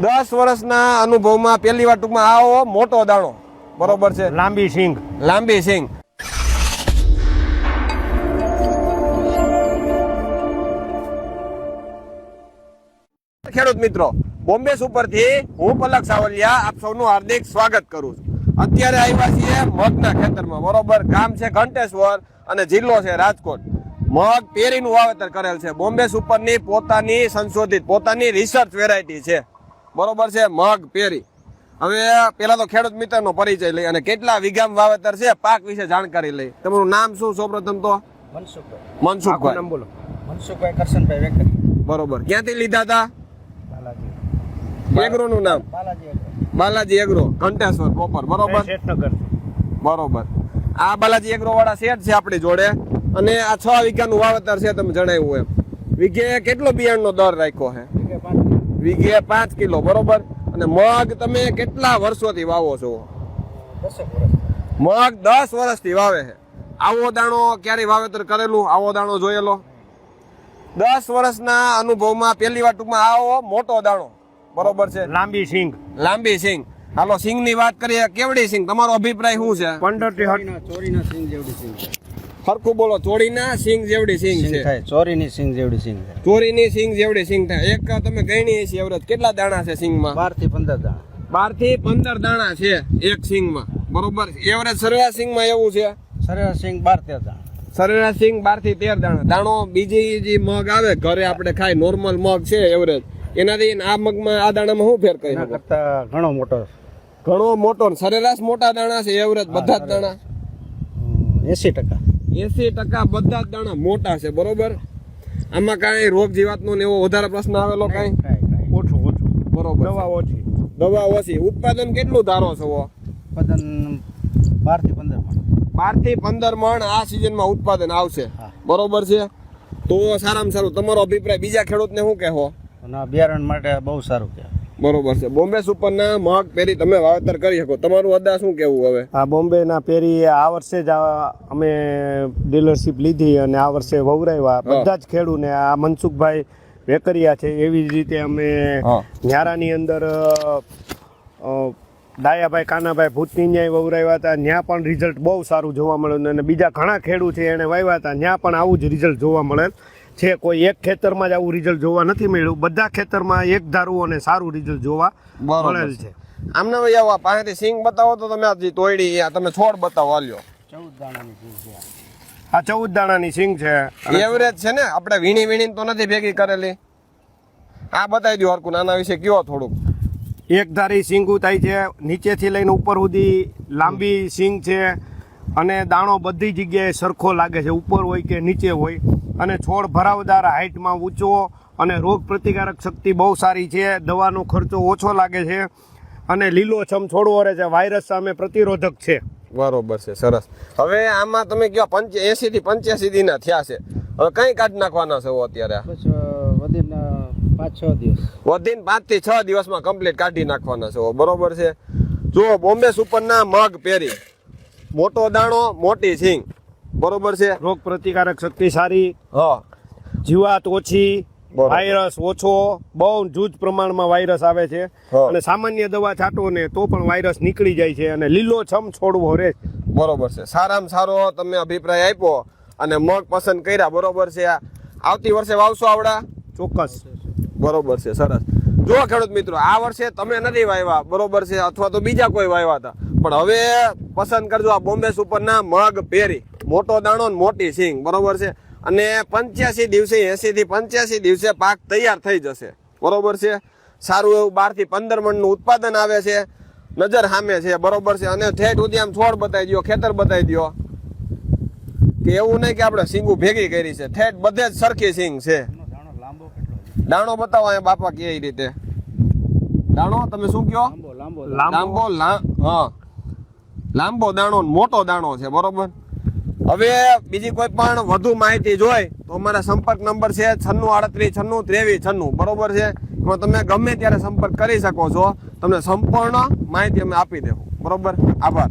10 વર્ષના અનુભવમાં પહેલી વાર ટૂંકમાં આવો મોટો દાણો, બરોબર છે, લાંબી સિંગ. લાંબી સિંગ. ખેડૂત મિત્રો, બોમ્બે સુપરથી હું પલક સાવલિયા આપ સૌનું હાર્દિક સ્વાગત કરું છું. અત્યારે આવ્યા છીએ મગના ખેતરમાં, બરોબર. ગામ છે ઘંટેશ્વર અને જિલ્લો છે રાજકોટ. મગ પેરીનું વાવેતર કરેલ છે. બોમ્બે સુપરની પોતાની સંશોધિત પોતાની રિસર્ચ વેરાયટી છે, બરોબર છે, મગ પેરી. હવે પેલા તો ખેડૂત મિત્રનો પરિચય લઈ અને કેટલા વીઘામાં વાવેતર છે પાક વિશે જાણકારી લઈ. તમારું નામ શું? સૌપ્રથમ તો મનસુખભાઈ. નામ બોલો. મનસુખભાઈ કરશનભાઈ વેકરી. બરોબર. ક્યાંથી લીધા હતા? એગ્રો નું નામ બાલાજી એગ્રો, ઘંટેશ્વર પ્રોપર, બરોબર. બરોબર. આ બાલાજી એગ્રો વાળા શેઠ છે આપણી જોડે અને આ 6 વીઘાનું વાવેતર છે. તમે જણાવ્યું એમ વીઘે કેટલો બિયારણનો દર રાખ્યો છે? વીઘે 5 કિલો, બરોબર. અને મગ તમે કેટલા વર્ષોથી વાવો છો? મગ 10 વર્ષથી વાવે છે. આવો દાણો ક્યારે વાવેતર કરેલું? આવો દાણો જોયેલો? 10 વર્ષના અનુભવમાં પહેલી વાર ટૂંકમાં આવો મોટો દાણો, બરોબર છે, લાંબી સિંગ. લાંબી સિંગ. હાલો સિંગ ની વાત કરીએ. કેવડી સિંગ? તમારો અભિપ્રાય શું છે? 15 થી ચોરીના સિંગ જેવડી સિંગ છે. હરખું બોલો. ચોરીના સિંગ જેવડી સિંગ છે. થાય ચોરીની સિંગ જેવડી સિંગ છે. ચોરીની સિંગ જેવડી સિંગ થાય. એક તમે ગણી છે એવરેજ કેટલા દાણા છે સિંગમાં? 12 થી 15 દાણા. 12 થી 15 દાણા છે એક સિંગમાં, બરોબર. એવરેજ સરેરાશ સિંગમાં એવું છે? સરેરાશ સિંગ 12 13 દાણા. સરેરાશ સિંગ 12 થી 13 દાણા. દાણો બીજી જે મગ આવે ઘરે આપણે ખાય નોર્મલ મગ છે એવરેજ, એનાથી આ મગમાં આ દાણામાં શું ફેર કહી શકો? કરતા ઘણો મોટો. ઘણો મોટો. સરેરાશ મોટા દાણા છે એવરેજ બધા જ દાણા 80%. 80% બધા જ દાણા મોટા છે, બરોબર. આમાં કાંઈ રોગ જીવાતનો ને એવો વધારે પ્રશ્ન આવેલો કાંઈ? ઓછું, બરોબર. દવા ઓછી. ઉત્પાદન કેટલું ધારો છો? ઉત્પાદન 12 થી 15 મણ. 12 થી 15 મણ આ સિઝનમાં ઉત્પાદન આવશે, બરોબર છે. તો સારામાં સારું તમારો અભિપ્રાય બીજા ખેડૂતને શું કહેવો? અને બિયારણ માટે બહુ સારું કહેવાય, બરોબર છે. બોમ્બે સુપરના મગ પેરી તમે વાવેતર કરી શકો. તમારું અદા શું કેવું હવે? આ બોમ્બેના પેરી આ વર્ષે જ અમે ડીલરશીપ લીધી અને આ વર્ષે વવરાવ્યા. બધા જ ખેડૂને આ મનસુખભાઈ વેકરિયા છે એવી જ રીતે અમે ન્યારાની અંદર ડાયાભાઈ કાનાભાઈ ભૂતની ન્યાય વવરાવ્યા હતા. ત્યાં પણ રિઝલ્ટ બહુ સારું જોવા મળ્યું અને બીજા ઘણા ખેડૂત છે એને વાવ્યા હતા, ત્યાં પણ આવું જ રિઝલ્ટ જોવા મળેલ છે. કોઈ એક ખેતરમાં જ આવું રિઝલ્ટ જોવા નથી મળ્યું. બધા ખેતરમાં એક ધારું અને સારું રિઝલ્ટ જોવા મળેલ છે. આમને ભાઈ આવો પાસેથી સિંગ બતાવો તો તમે આ તોડી તમે છોડ બતાવો. હાલ્યો 14 દાણાની સિંગ છે. આ 14 દાણાની સિંગ છે. એવરેજ છે ને, આપણે વીણી તો નથી ભેગી કરેલી. આ બતાવી દો હરકું, આના વિશે કયો થોડુંક. એક ધારી સિંગું થાય છે, નીચેથી લઈને ઉપર સુધી લાંબી સિંગ છે અને દાણો બધી જગ્યાએ સરખો લાગે છે, ઉપર હોય કે નીચે હોય. અને છોડ ભરાવદાર, હાઇટમાં ઊંચો અને રોગ પ્રતિકારક શક્તિ બહુ સારી છે. દવાનો ખર્ચો ઓછો લાગે છે અને લીલોછમ છોડવો રહે છે. વાયરસ સામે પ્રતિરોધક છે. બરોબર છે, સરસ. હવે આમાં તમે કયો 80 થી 85 દિના થયા છે. હવે કઈ કાઢી નાખવાના છે અત્યારે? બસ વધીને 5-6 દિવસ. વધીને 5 થી 6 દિવસમાં કમ્પ્લીટ કાઢી નાખવાના છે, બરોબર છે. જો બોમ્બે સુપરના મગ પેરી, મોટો દાણો, મોટી સિંગ, બરોબર છે. રોગ પ્રતિકારક શક્તિ સારી, હા, જીવાત ઓછી, વાયરસ ઓછો. બહુ જૂજ પ્રમાણમાં વાયરસ આવે છે અને સામાન્ય દવા છાંટો ને તો પણ વાયરસ નીકળી જાય છે અને લીલોછમ છોડવો રહે. બરોબર છે. સારામાં સારો તમે અભિપ્રાય આપ્યો અને મગ પસંદ કર્યા, બરોબર છે. આવતી વર્ષે વાવશો આવડા? ચોક્કસ. બરોબર છે, સરસ. જો ખેડૂત મિત્રો, આ વર્ષે તમે નથી વાવ્યા, બરોબર છે, અથવા તો બીજા કોઈ વાવ્યા હતા, પણ હવે પસંદ કરજો આ બોમ્બે સુપરના મગ પેરી, મોટો દાણો ને મોટી સિંગ, બરોબર છે. અને 85 દિવસે 80 થી 85 દિવસે પાક તૈયાર થઈ જશે, બરોબર છે. સારું એવું 12 થી 15 મણનું ઉત્પાદન આવે છે, નજર સામે છે, બરોબર છે. અને ઠેઠ સુધી આમ છોડ બતાવી દો, ખેતર બતાવી દો, કે એવું નહીં કે આપણે સિંગું ભેગી કરી છે. ઠેઠ બધે જ સરખી સિંગ છે. દાણો બતાવો અહીંયા બાપા કે એ રીતે. દાણો તમે શું કયો? લાંબો દાણો, મોટો દાણો છે, બરોબર. હવે બીજી કોઈ પણ વધુ માહિતી જોઈ તો અમારા સંપર્ક નંબર છે 9638 96 23 96, બરોબર છે. એમાં તમે ગમે ત્યારે સંપર્ક કરી શકો છો. તમને સંપૂર્ણ માહિતી અમે આપી દેવું, બરોબર. આભાર.